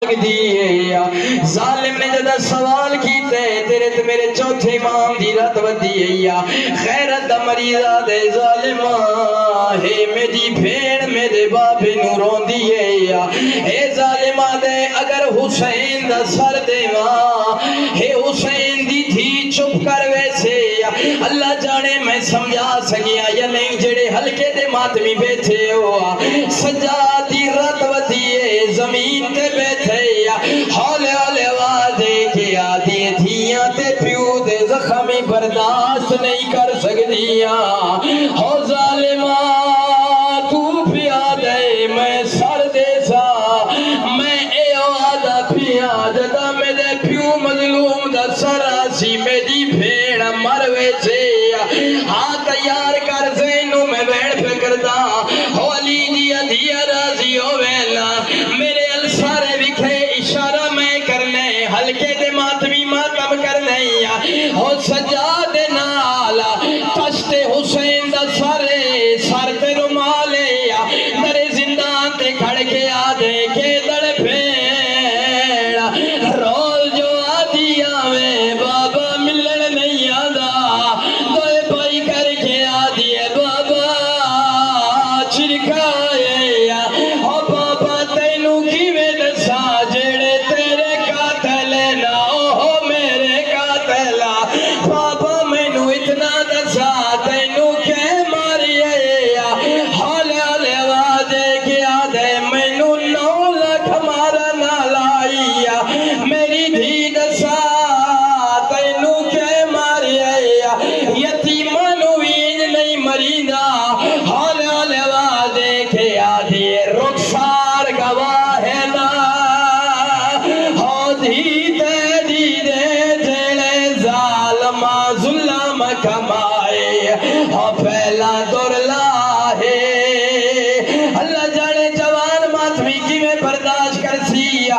ظالم نے جدہ سوال کیتے تیرے تے میرے چوتھے امام دی رات ودی خیرت دا مریضہ دے ظالمہ ہے میری بھیڑ میرے بابے نوروں دیئے اے ظالمہ دے اگر حسین دا سر دے ماں ہے حسین دی تھی چپ کر ویسے اللہ جانے میں سمجھا سکیا یا نہیں جڑے ہلکے دے ماتمی بیٹھے ہوا سجادی رات ودیے زمین تے بیٹھے ہولے ہولے آوازے کے آدھی دھیاں تے پیو دے زخمی برداشت نہیں کر سکتیاں ہو ظالمہ تو پیا دے میں سر دے سا میں اے آدھا پیا جدا میں دے پیو مظلوم دا سر آسی میری بھیڑ مروے سے ہاں تیار کر زینوں میں بیڑ فکر دا ہو علی دیا دیا راضی ہو ویلا میرے السارے بکھے اشارہ میں کرنے ہلکے دے ماتمی ماتم کرنے ہو سجاد نالا تشت حسین دا سارے سر تے رمالے در زندان تے کھڑ کے آدھے کے دڑ پھیڑا رول جو آدھی آوے بابا ملن نہیں آدھا دوئے پائی کر کے آدھی بابا چھرکائے ہو بابا تینوں کی میں دسا جڑے تیرے قاتل نہ ہو میرے قاتلہ بابا میں نو اتنا دسا تینوں کے ماریے ہولے ہولے آوازے کے آدھے میں نو 9 لاکھ مارا نہ لائی میری دھی دسا تینوں کے ماریے یتیمہ نو وین نہیں مریندہ ہولے ہولے آوازے کے آدھے رخسار گواہ ہے نا ہو دھی تیری دے جڑے ظالمہ ظلم کمائے ہو پھیلا دور لاہے اللہ جانے جوان ماتمی کی میں برداشت کر سیا